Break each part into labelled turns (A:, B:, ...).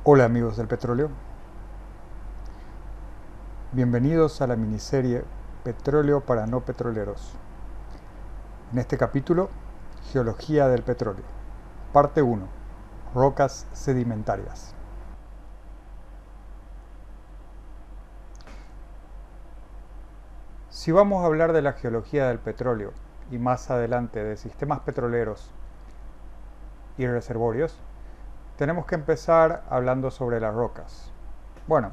A: Hola amigos del petróleo, bienvenidos a la miniserie Petróleo para no petroleros. En este capítulo, Geología del petróleo, parte 1, rocas sedimentarias. Si vamos a hablar de la geología del petróleo y más adelante de sistemas petroleros y reservorios, tenemos que empezar hablando sobre las rocas. Bueno,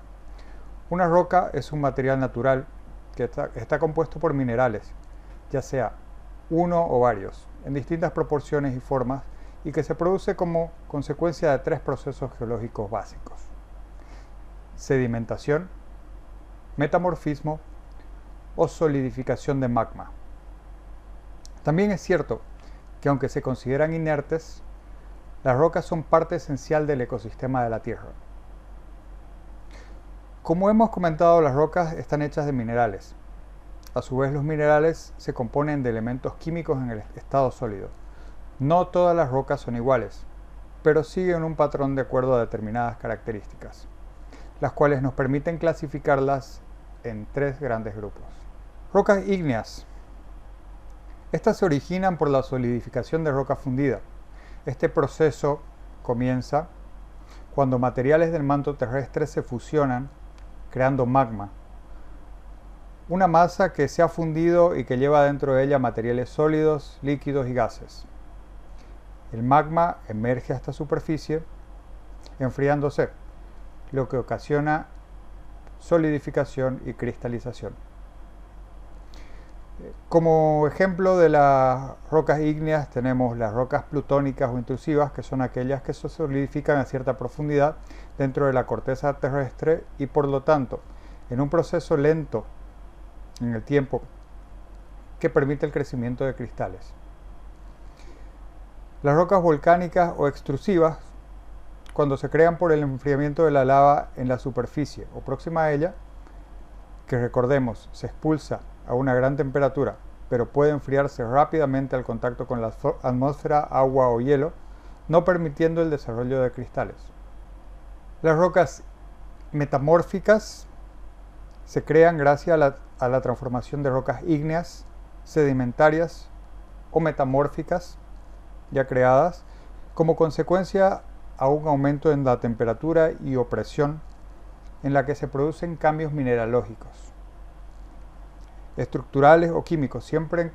A: una roca es un material natural que está compuesto por minerales, ya sea uno o varios, en distintas proporciones y formas, y que se produce como consecuencia de tres procesos geológicos básicos: sedimentación, metamorfismo o solidificación de magma. También es cierto que aunque se consideran inertes, las rocas son parte esencial del ecosistema de la Tierra. Como hemos comentado, las rocas están hechas de minerales. A su vez, los minerales se componen de elementos químicos en el estado sólido. No todas las rocas son iguales, pero siguen un patrón de acuerdo a determinadas características, las cuales nos permiten clasificarlas en tres grandes grupos. Rocas ígneas. Estas se originan por la solidificación de roca fundida. Este proceso comienza cuando materiales del manto terrestre se fusionan, creando magma, una masa que se ha fundido y que lleva dentro de ella materiales sólidos, líquidos y gases. El magma emerge a esta superficie, enfriándose, lo que ocasiona solidificación y cristalización. Como ejemplo de las rocas ígneas tenemos las rocas plutónicas o intrusivas, que son aquellas que se solidifican a cierta profundidad dentro de la corteza terrestre y por lo tanto en un proceso lento en el tiempo que permite el crecimiento de cristales. Las rocas volcánicas o extrusivas, cuando se crean por el enfriamiento de la lava en la superficie o próxima a ella, que recordemos se expulsa a una gran temperatura, pero puede enfriarse rápidamente al contacto con la atmósfera, agua o hielo, no permitiendo el desarrollo de cristales. Las rocas metamórficas se crean gracias a la transformación de rocas ígneas, sedimentarias o metamórficas ya creadas como consecuencia a un aumento en la temperatura y o presión en la que se producen cambios mineralógicos, estructurales o químicos, siempre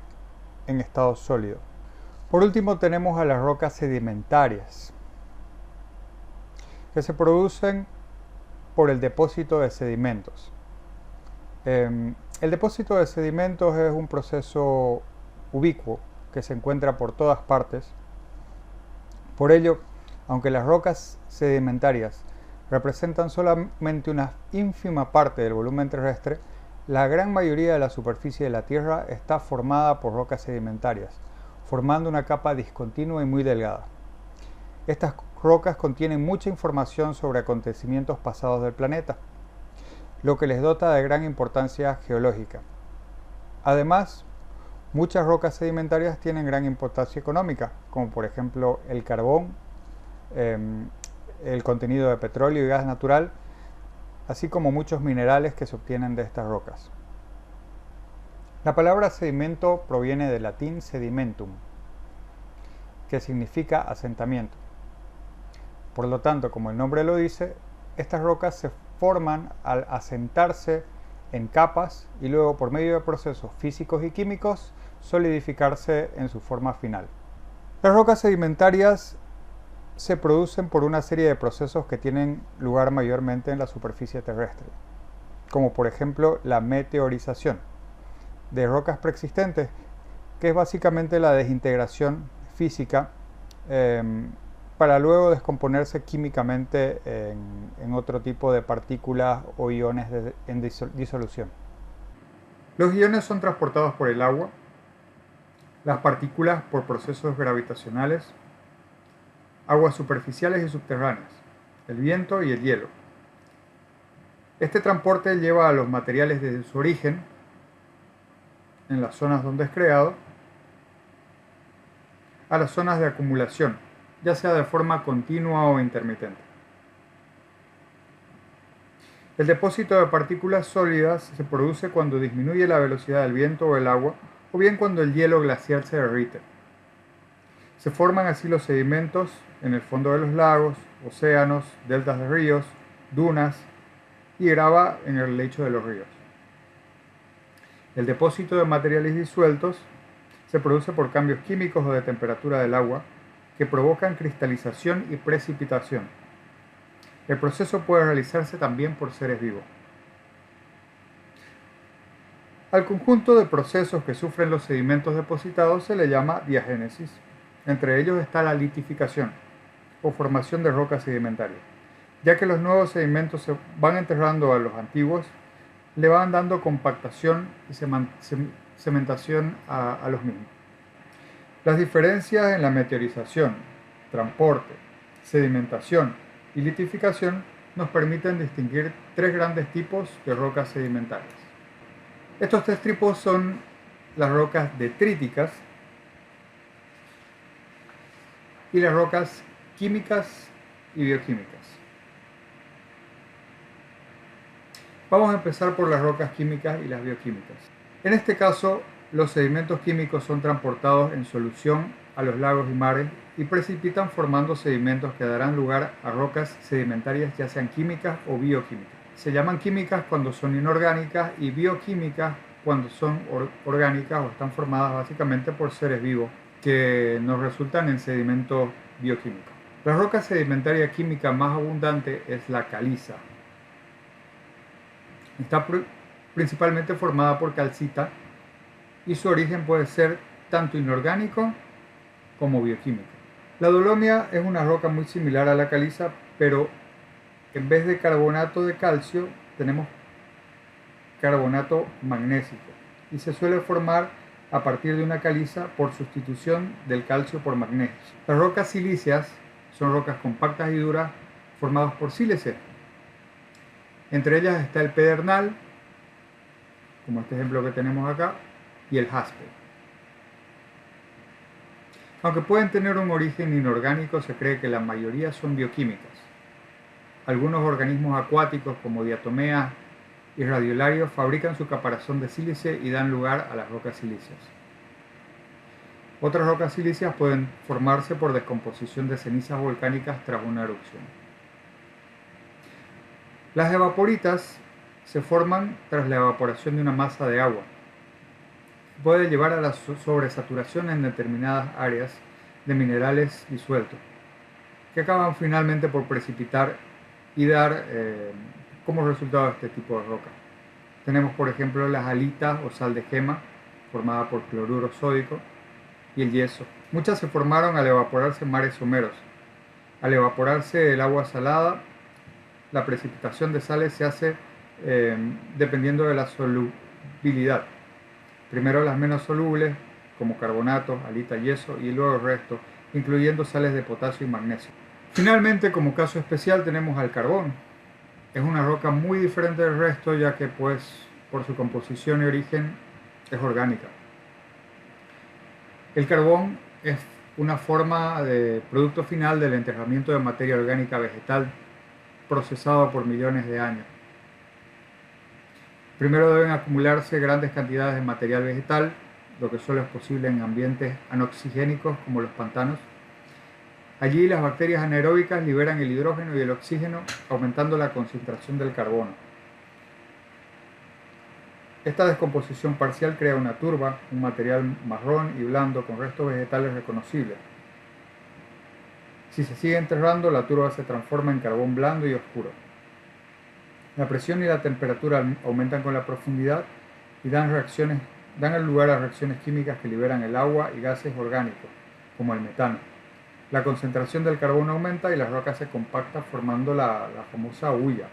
A: en estado sólido. Por último tenemos a las rocas sedimentarias, que se producen por el depósito de sedimentos. El depósito de sedimentos es un proceso ubicuo que se encuentra por todas partes. Por ello, aunque las rocas sedimentarias representan solamente una ínfima parte del volumen terrestre, la gran mayoría de la superficie de la Tierra está formada por rocas sedimentarias, formando una capa discontinua y muy delgada. Estas rocas contienen mucha información sobre acontecimientos pasados del planeta, lo que les dota de gran importancia geológica. Además, muchas rocas sedimentarias tienen gran importancia económica, como por ejemplo el carbón, el contenido de petróleo y gas natural, así como muchos minerales que se obtienen de estas rocas. La palabra sedimento proviene del latín sedimentum, que significa asentamiento. Por lo tanto, como el nombre lo dice, estas rocas se forman al asentarse en capas y luego por medio de procesos físicos y químicos solidificarse en su forma final. Las rocas sedimentarias se producen por una serie de procesos que tienen lugar mayormente en la superficie terrestre, como por ejemplo la meteorización de rocas preexistentes, que es básicamente la desintegración física para luego descomponerse químicamente en otro tipo de partículas o iones en disolución. Los iones son transportados por el agua, las partículas por procesos gravitacionales, aguas superficiales y subterráneas, el viento y el hielo. Este transporte lleva a los materiales desde su origen, en las zonas donde es creado, a las zonas de acumulación, ya sea de forma continua o intermitente. El depósito de partículas sólidas se produce cuando disminuye la velocidad del viento o el agua, o bien cuando el hielo glaciar se derrite. Se forman así los sedimentos en el fondo de los lagos, océanos, deltas de ríos, dunas y grava en el lecho de los ríos. El depósito de materiales disueltos se produce por cambios químicos o de temperatura del agua que provocan cristalización y precipitación. El proceso puede realizarse también por seres vivos. Al conjunto de procesos que sufren los sedimentos depositados se le llama diagénesis. Entre ellos está la litificación o formación de rocas sedimentarias. Ya que los nuevos sedimentos se van enterrando a los antiguos, le van dando compactación y cementación a los mismos. Las diferencias en la meteorización, transporte, sedimentación y litificación nos permiten distinguir tres grandes tipos de rocas sedimentarias. Estos tres tipos son las rocas detríticas y las rocas químicas y bioquímicas. Vamos a empezar por las rocas químicas y las bioquímicas. En este caso, los sedimentos químicos son transportados en solución a los lagos y mares y precipitan formando sedimentos que darán lugar a rocas sedimentarias ya sean químicas o bioquímicas. Se llaman químicas cuando son inorgánicas y bioquímicas cuando son orgánicas o están formadas básicamente por seres vivos que nos resultan en sedimentos bioquímicos. La roca sedimentaria química más abundante es la caliza. Está principalmente formada por calcita y su origen puede ser tanto inorgánico como bioquímico. La dolomia es una roca muy similar a la caliza, pero en vez de carbonato de calcio tenemos carbonato magnésico y se suele formar a partir de una caliza por sustitución del calcio por magnesio. Las rocas silíceas son rocas compactas y duras formadas por sílice. Entre ellas está el pedernal, como este ejemplo que tenemos acá, y el jaspe. Aunque pueden tener un origen inorgánico, se cree que la mayoría son bioquímicas. Algunos organismos acuáticos como diatomeas y radiolarios fabrican su caparazón de sílice y dan lugar a las rocas silíceas. Otras rocas silíceas pueden formarse por descomposición de cenizas volcánicas tras una erupción. Las evaporitas se forman tras la evaporación de una masa de agua. Puede llevar a la sobresaturación en determinadas áreas de minerales disueltos, que acaban finalmente por precipitar y dar como resultado este tipo de roca. Tenemos por ejemplo las halitas o sal de gema, formada por cloruro sódico, y el yeso. Muchas se formaron al evaporarse mares someros. Al evaporarse el agua salada, la precipitación de sales se hace dependiendo de la solubilidad. Primero las menos solubles, como carbonato, halita, yeso, y luego el resto, incluyendo sales de potasio y magnesio. Finalmente, como caso especial, tenemos al carbón. Es una roca muy diferente del resto, ya que pues por su composición y origen es orgánica. El carbón es una forma de producto final del enterramiento de materia orgánica vegetal procesado por millones de años. Primero deben acumularse grandes cantidades de material vegetal, lo que solo es posible en ambientes anoxigénicos como los pantanos. Allí las bacterias anaeróbicas liberan el hidrógeno y el oxígeno, aumentando la concentración del carbono. Esta descomposición parcial crea una turba, un material marrón y blando con restos vegetales reconocibles. Si se sigue enterrando, la turba se transforma en carbón blando y oscuro. La presión y la temperatura aumentan con la profundidad y dan lugar a reacciones químicas que liberan el agua y gases orgánicos, como el metano. La concentración del carbono aumenta y la roca se compacta formando la famosa hulla,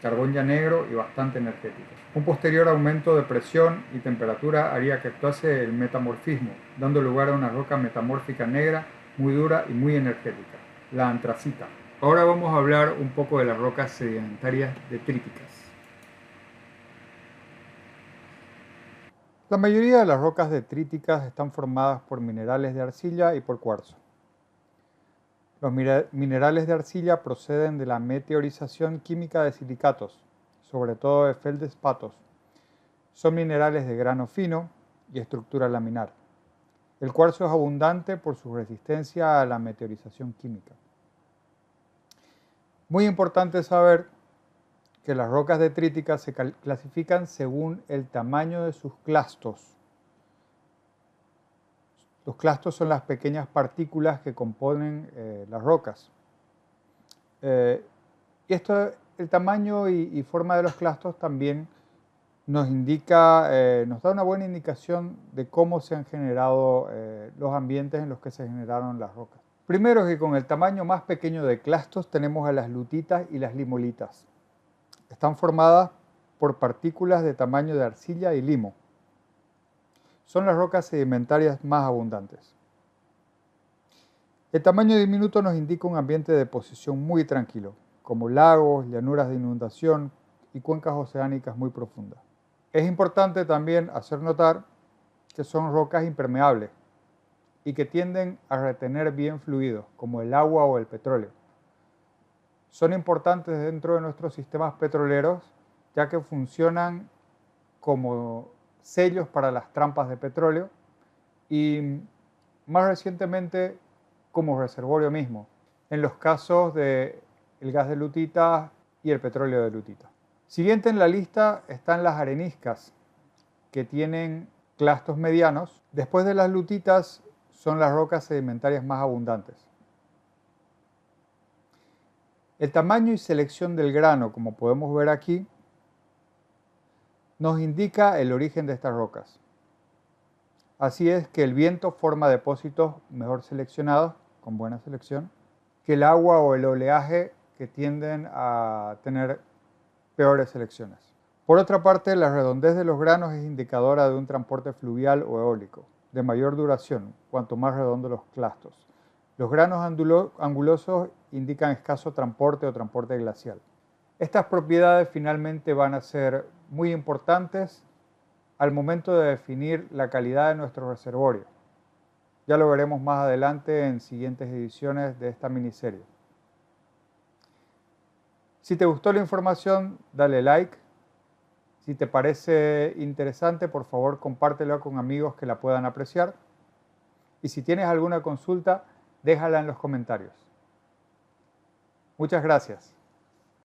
A: carbón ya negro y bastante energético. Un posterior aumento de presión y temperatura haría que actuase el metamorfismo, dando lugar a una roca metamórfica negra, muy dura y muy energética, la antracita. Ahora vamos a hablar un poco de las rocas sedimentarias detríticas. La mayoría de las rocas detríticas están formadas por minerales de arcilla y por cuarzo. Los minerales de arcilla proceden de la meteorización química de silicatos, sobre todo de feldespatos. Son minerales de grano fino y estructura laminar. El cuarzo es abundante por su resistencia a la meteorización química. Muy importante saber que las rocas detríticas se clasifican según el tamaño de sus clastos. Los clastos son las pequeñas partículas que componen las rocas. El tamaño y forma de los clastos también nos da una buena indicación de cómo se han generado los ambientes en los que se generaron las rocas. Primero que con el tamaño más pequeño de clastos tenemos a las lutitas y las limolitas. Están formadas por partículas de tamaño de arcilla y limo. Son las rocas sedimentarias más abundantes. El tamaño diminuto nos indica un ambiente de deposición muy tranquilo, como lagos, llanuras de inundación y cuencas oceánicas muy profundas. Es importante también hacer notar que son rocas impermeables y que tienden a retener bien fluidos, como el agua o el petróleo. Son importantes dentro de nuestros sistemas petroleros, ya que funcionan como sellos para las trampas de petróleo y más recientemente como reservorio mismo, en los casos del gas de lutita y el petróleo de lutita. Siguiente en la lista están las areniscas, que tienen clastos medianos. Después de las lutitas son las rocas sedimentarias más abundantes. El tamaño y selección del grano, como podemos ver aquí, nos indica el origen de estas rocas. Así es que el viento forma depósitos mejor seleccionados, con buena selección, que el agua o el oleaje que tienden a tener peores selecciones. Por otra parte, la redondez de los granos es indicadora de un transporte fluvial o eólico, de mayor duración, cuanto más redondos los clastos. Los granos angulosos indican escaso transporte o transporte glacial. Estas propiedades finalmente van a ser muy importantes al momento de definir la calidad de nuestro reservorio. Ya lo veremos más adelante en siguientes ediciones de esta miniserie. Si te gustó la información, dale like. Si te parece interesante, por favor, compártelo con amigos que la puedan apreciar. Y si tienes alguna consulta, déjala en los comentarios. Muchas gracias.